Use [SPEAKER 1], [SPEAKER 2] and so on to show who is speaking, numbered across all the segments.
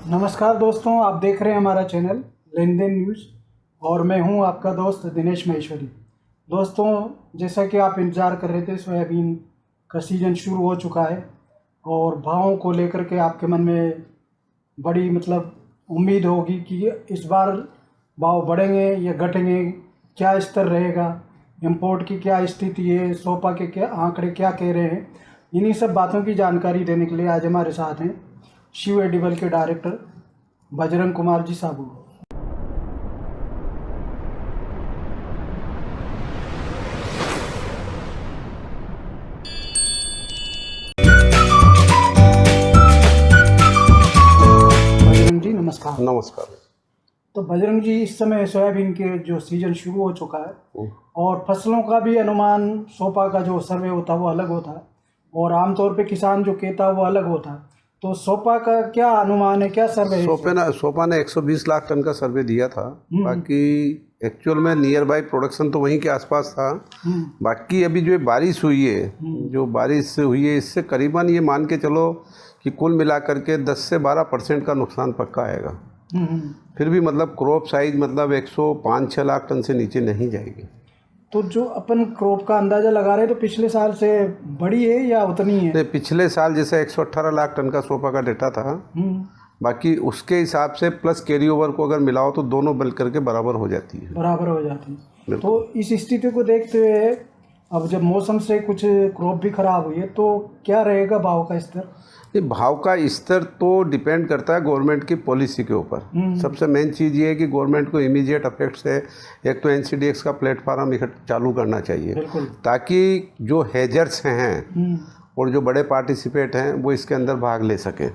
[SPEAKER 1] नमस्कार दोस्तों, आप देख रहे हैं हमारा चैनल लेन देन न्यूज़ और मैं हूं आपका दोस्त दिनेश महेश्वरी। दोस्तों, जैसा कि आप इंतज़ार कर रहे थे, सोयाबीन का सीज़न शुरू हो चुका है और भावों को लेकर के आपके मन में बड़ी उम्मीद होगी कि इस बार भाव बढ़ेंगे या घटेंगे, क्या स्तर रहेगा, इंपोर्ट की क्या स्थिति है, सोपा के क्या आंकड़े क्या कह रहे हैं। इन्हीं सब बातों की जानकारी देने के लिए आज हमारे साथ हैं शिव एडिबल के डायरेक्टर बजरंग कुमार जी साबू। बजरंग जी नमस्कार।
[SPEAKER 2] नमस्कार।
[SPEAKER 1] तो बजरंग जी, इस समय सोयाबीन के जो सीजन शुरू हो चुका है और फसलों का भी अनुमान, सोपा का जो सर्वे होता है वो अलग होता है और आमतौर पे किसान जो कहता है वो अलग होता है। तो सोपा का क्या अनुमान है, क्या सर्वे है?
[SPEAKER 2] सोपा ने 120 लाख टन का सर्वे दिया था। बाकी एक्चुअल में नियर बाई प्रोडक्शन तो वहीं के आसपास था। बाकी अभी जो बारिश हुई है इससे करीबन ये मान के चलो कि कुल मिलाकर के 10 से 12% का नुकसान पक्का आएगा। फिर भी क्रॉप साइज 105-6 लाख टन से नीचे नहीं जाएगी।
[SPEAKER 1] तो जो अपन क्रॉप का अंदाज़ा लगा रहे हैं, तो पिछले साल से बड़ी है या उतनी है?
[SPEAKER 2] नहीं, पिछले साल जैसे 118 लाख टन का सोपा का डेटा था। बाकी उसके हिसाब से प्लस कैरी ओवर को अगर मिलाओ तो दोनों मिल करके बराबर हो जाती है। तो इस स्थिति को देखते हुए अब जब मौसम से कुछ क्रॉप भी खराब हुई है तो क्या रहेगा भाव का स्तर? ये भाव का स्तर तो डिपेंड करता है गवर्नमेंट की पॉलिसी के ऊपर। सबसे मेन चीज़ ये है कि गवर्नमेंट को इमीडिएट इफेक्ट से एक तो एनसीडीएक्स का प्लेटफॉर्म चालू करना चाहिए, ताकि जो हेजर्स हैं और जो बड़े पार्टिसिपेट हैं वो इसके अंदर भाग ले सकें।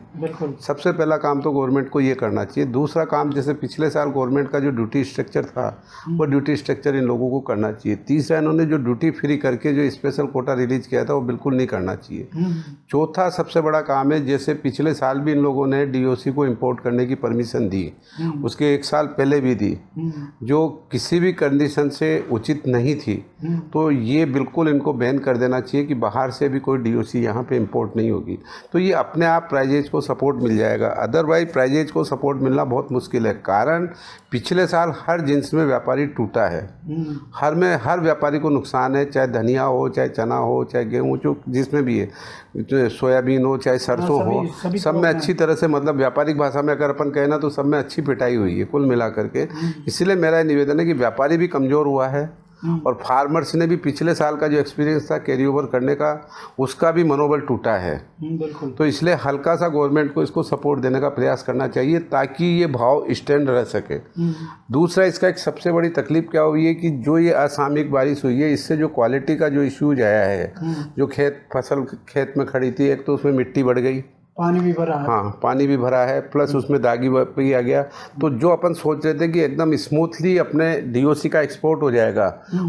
[SPEAKER 2] सबसे पहला काम तो गवर्नमेंट को ये करना चाहिए। दूसरा काम, जैसे पिछले साल गवर्नमेंट का जो ड्यूटी स्ट्रक्चर था वो ड्यूटी स्ट्रक्चर इन लोगों को करना चाहिए। तीसरा, इन्होंने जो ड्यूटी फ्री करके जो स्पेशल कोटा रिलीज किया था वो बिल्कुल नहीं करना चाहिए। चौथा सबसे बड़ा काम है, जैसे पिछले साल भी इन लोगों ने डीओसी को इम्पोर्ट करने की परमिशन दी, उसके 1 साल पहले भी दी, जो किसी भी कंडीशन से उचित नहीं थी। तो ये बिल्कुल इनको बैन कर देना चाहिए कि बाहर से भी कोई डीओसी यहाँ पे इंपोर्ट नहीं होगी। तो ये अपने आप प्राइजेज को सपोर्ट मिल जाएगा। अदरवाइज प्राइजेज को सपोर्ट मिलना बहुत मुश्किल है, कारण पिछले साल हर जिन्स में व्यापारी टूटा है। हर व्यापारी को नुकसान है, चाहे धनिया हो, चाहे चना हो, चाहे गेहूँ, जो जिसमें भी है, सोयाबीन हो, चाहे सरसों हो, सब में अच्छी तरह से व्यापारिक भाषा में अगर अपन कहें ना तो सब में अच्छी पिटाई हुई है कुल मिला करके। इसलिए मेरा निवेदन है कि व्यापारी भी कमज़ोर हुआ है और फार्मर्स ने भी पिछले साल का जो एक्सपीरियंस था कैरी ओवर करने का, उसका भी मनोबल टूटा है। तो इसलिए हल्का सा गवर्नमेंट को इसको सपोर्ट देने का प्रयास करना चाहिए ताकि ये भाव स्टैंड रह सके। दूसरा, इसका एक सबसे बड़ी तकलीफ क्या हुई है कि जो ये असामयिक बारिश हुई है, इससे जो क्वालिटी का जो इश्यूज आया है, जो फसल खेत में खड़ी थी, एक तो उसमें मिट्टी बढ़ गई,
[SPEAKER 1] पानी भी भरा है।
[SPEAKER 2] हाँ, पानी भी भरा है, प्लस उसमें दागी भी आ गया। तो जो अपन सोच रहे थे कि एकदम स्मूथली अपने डीओसी का एक्सपोर्ट हो जाएगा,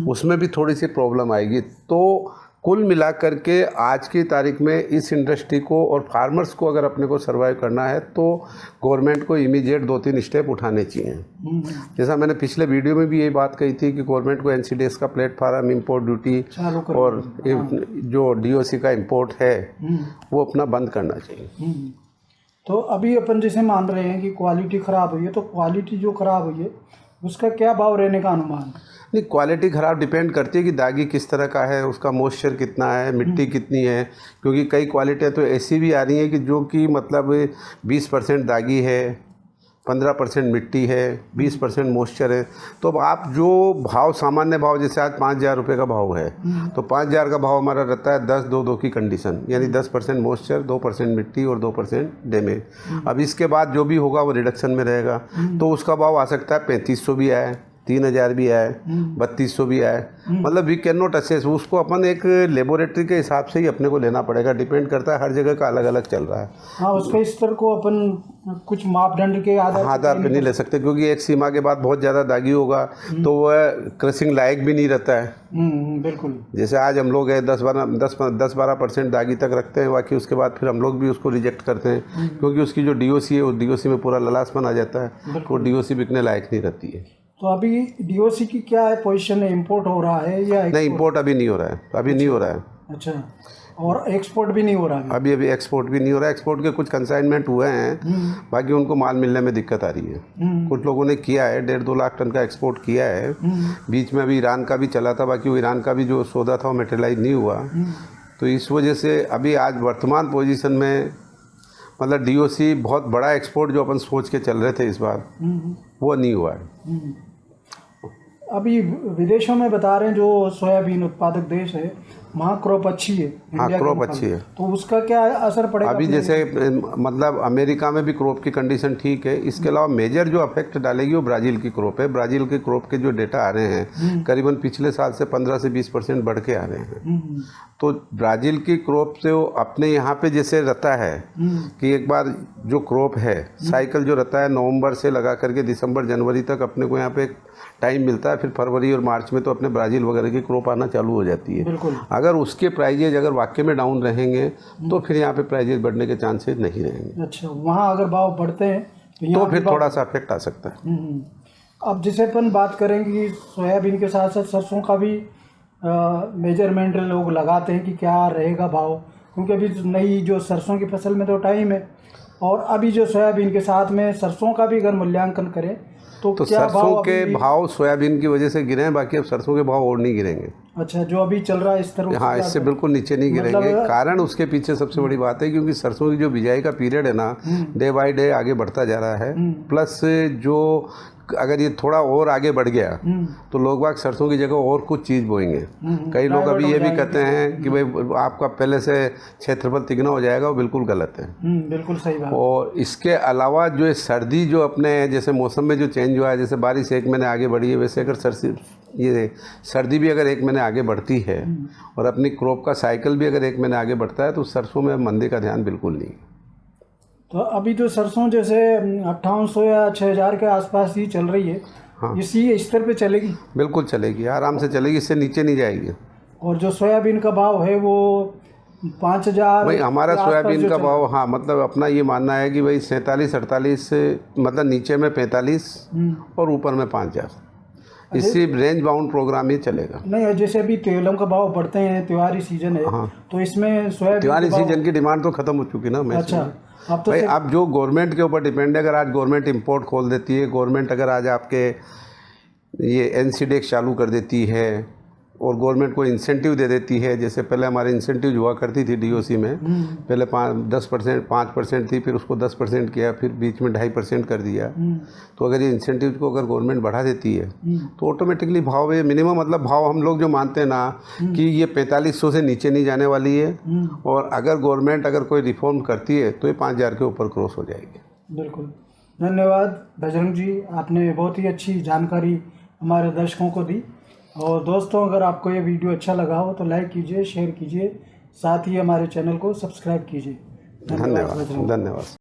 [SPEAKER 2] उसमें भी थोड़ी सी प्रॉब्लम आएगी। तो कुल मिलाकर के आज की तारीख में इस इंडस्ट्री को और फार्मर्स को अगर अपने को सर्वाइव करना है तो गवर्नमेंट को इमीडिएट 2-3 स्टेप उठाने चाहिए। जैसा मैंने पिछले वीडियो में भी यही बात कही थी कि गवर्नमेंट को एनसीडीएक्स का प्लेटफॉर्म, इंपोर्ट ड्यूटी और जो डीओसी का इंपोर्ट है वो अपना बंद करना चाहिए।
[SPEAKER 1] तो अभी अपन जैसे मान रहे हैं कि क्वालिटी ख़राब हुई है, तो क्वालिटी जो ख़राब हुई है उसका क्या भाव रहने का अनुमान?
[SPEAKER 2] नहीं, क्वालिटी ख़राब डिपेंड करती है कि दागी किस तरह का है, उसका मॉइस्चर कितना है, मिट्टी कितनी है। क्योंकि कई क्वालिटियाँ तो ऐसी भी आ रही हैं कि जो कि 20% दागी है, 15% मिट्टी है, 20% मॉइस्चर है। तो अब आप जो भाव, सामान्य भाव, जैसे आज 5,000 रुपये का भाव है, तो 5,000 का भाव हमारा रहता है 10-2-2 की कंडीशन, यानी 10% मॉइस्चर, 2% मिट्टी और 2% डैमेज। अब इसके बाद जो भी होगा वो रिडक्शन में रहेगा, तो उसका भाव आ सकता है 3500 भी आए, 3,000 भी आए, 3200 भी आए। वी कैन नॉट असेस, उसको अपन एक लेबोरेटरी के हिसाब से ही अपने को लेना पड़ेगा। डिपेंड करता है, हर जगह का अलग अलग चल रहा है।
[SPEAKER 1] हाँ, उसके स्तर को अपन कुछ मापदंड के आधार
[SPEAKER 2] पे नहीं ले सकते, क्योंकि एक सीमा के बाद बहुत ज़्यादा दागी होगा तो वह क्रशिंग लायक भी नहीं रहता है।
[SPEAKER 1] बिल्कुल।
[SPEAKER 2] जैसे आज हम लोग 10-12% दागी तक रखते हैं, बाकी उसके बाद फिर हम लोग भी उसको रिजेक्ट करते हैं, क्योंकि उसकी जो डीओसी है, उस डीओसी में पूरा ललासपन आ जाता है, तो डीओसी बिकने लायक नहीं रहती है।
[SPEAKER 1] तो अभी डीओसी की क्या है पोजीशन है? इंपोर्ट हो रहा है या
[SPEAKER 2] नहीं, इंपोर्ट अभी नहीं हो रहा है, अभी नहीं हो रहा है।
[SPEAKER 1] अच्छा। और एक्सपोर्ट भी नहीं हो रहा है।
[SPEAKER 2] अभी एक्सपोर्ट भी नहीं हो रहा है। एक्सपोर्ट के कुछ कंसाइनमेंट हुए हैं, बाकी उनको माल मिलने में दिक्कत आ रही है। कुछ लोगों ने किया है, 1.5-2 लाख टन का एक्सपोर्ट किया है। बीच में अभी ईरान का भी चला था, बाकी वो ईरान का भी जो सौदा था वो मटेरियलाइज नहीं हुआ। तो इस वजह से अभी आज वर्तमान पोजीशन में मतलब DOC बहुत बड़ा एक्सपोर्ट जो अपन सोच के चल रहे थे इस बार, वो नहीं हुआ है।
[SPEAKER 1] अभी विदेशों में बता रहे हैं जो सोयाबीन उत्पादक देश है वहाँ क्रॉप अच्छी है।
[SPEAKER 2] हाँ, क्रॉप अच्छी है,
[SPEAKER 1] तो उसका क्या असर पड़ेगा?
[SPEAKER 2] अभी जैसे मतलब अमेरिका में भी क्रॉप की कंडीशन ठीक है। इसके अलावा मेजर जो अफेक्ट डालेगी वो ब्राज़ील की क्रॉप है। ब्राज़ील के क्रॉप के जो डेटा आ रहे हैं करीबन पिछले साल से 15 से 20% बढ़ के आ रहे हैं। तो ब्राज़ील की क्रॉप से वो अपने यहाँ पे जैसे रहता है कि एक बार जो क्रॉप है साइकिल जो रहता है नवंबर से लगा करके दिसंबर जनवरी तक अपने को यहाँ पे टाइम मिलता है, फिर फरवरी और मार्च में तो अपने ब्राज़ील वगैरह की क्रॉप आना चालू हो जाती है। अगर उसके प्राइजेज अगर वाकई में डाउन रहेंगे तो फिर यहाँ पे प्राइजेज बढ़ने के चांसेस नहीं रहेंगे।
[SPEAKER 1] अच्छा, वहाँ अगर भाव बढ़ते हैं
[SPEAKER 2] तो फिर थोड़ा सा इफेक्ट आ सकता है।
[SPEAKER 1] अब जैसे अपन बात करेंगे कि सोयाबीन के साथ साथ सरसों का भी मेजरमेंट लोग लगाते हैं कि क्या रहेगा भाव, क्योंकि अभी नई जो सरसों की फसल में तो टाइम है, और अभी जो सोयाबीन के साथ में सरसों का भी अगर मूल्यांकन करें तो
[SPEAKER 2] सरसों के भाव सोयाबीन की वजह से गिरे हैं, बाकी अब सरसों के भाव और नहीं गिरेंगे।
[SPEAKER 1] अच्छा, जो अभी चल रहा है इस तरह?
[SPEAKER 2] हाँ, इससे बिल्कुल नीचे नहीं गिरेंगे। कारण उसके पीछे सबसे बड़ी बात है क्योंकि सरसों की जो बिजाई का पीरियड है ना, डे बाय डे आगे बढ़ता जा रहा है। प्लस जो अगर ये थोड़ा और आगे बढ़ गया तो लोग बाग सरसों की जगह और कुछ चीज़ बोएंगे। कई लोग अभी ये भी कहते हैं कि भाई आपका पहले से क्षेत्रफल तिगुना हो जाएगा, वो बिल्कुल गलत है।
[SPEAKER 1] बिल्कुल सही बात।
[SPEAKER 2] और इसके अलावा जो सर्दी जो अपने जैसे मौसम में जो चेंज हुआ है, जैसे बारिश 1 महीने आगे बढ़ी है, वैसे अगर ये सर्दी भी अगर 1 महीने आगे बढ़ती है और अपनी क्रॉप का साइकिल भी अगर 1 महीने आगे बढ़ता है तो सरसों में मंदी का ध्यान बिल्कुल नहीं।
[SPEAKER 1] तो अभी जो सरसों जैसे 5800 या 6000 के आसपास ही चल रही है। हाँ, इसी स्तर पे चलेगी?
[SPEAKER 2] बिल्कुल चलेगी, आराम से चलेगी, इससे नीचे नहीं जाएगी।
[SPEAKER 1] और जो सोयाबीन का भाव है वो 5000?
[SPEAKER 2] भाई हमारा सोयाबीन का भाव, हाँ मतलब अपना ये मानना है कि भाई 47-48 मतलब नीचे में 45 और ऊपर में 5000, इसी रेंज बाउंड प्रोग्राम ही चलेगा।
[SPEAKER 1] नहीं, जैसे अभी तेलम का भाव बढ़ते हैं, त्योहारी सीजन है। हाँ, तो इसमें सोयाबीन
[SPEAKER 2] त्योहारी सीजन की डिमांड तो खत्म हो चुकी ना।
[SPEAKER 1] अच्छा,
[SPEAKER 2] अब तो भाई अब जो गवर्नमेंट के ऊपर डिपेंड है। अगर आज गवर्नमेंट इंपोर्ट खोल देती है, गवर्नमेंट अगर आज आपके ये NCDEX चालू कर देती है और गवर्नमेंट को इंसेंटिव दे देती है, जैसे पहले हमारे इंसेंटिव हुआ करती थी DOC में, पहले 5% थी, फिर उसको 10% किया, फिर बीच में 2.5% कर दिया। तो अगर ये इंसेंटिव को अगर गवर्नमेंट बढ़ा देती है तो ऑटोमेटिकली भाव है मिनिमम, मतलब भाव हम लोग जो मानते हैं ना कि ये 4500 से नीचे नहीं जाने वाली है, और अगर गवर्नमेंट अगर कोई रिफॉर्म करती है तो ये 5000 के ऊपर क्रॉस हो जाएगी।
[SPEAKER 1] बिल्कुल, धन्यवाद बजरंग जी, आपने बहुत ही अच्छी जानकारी हमारे दर्शकों को दी। और दोस्तों, अगर आपको ये वीडियो अच्छा लगा हो तो लाइक कीजिए, शेयर कीजिए, साथ ही हमारे चैनल को सब्सक्राइब कीजिए।
[SPEAKER 2] धन्यवाद।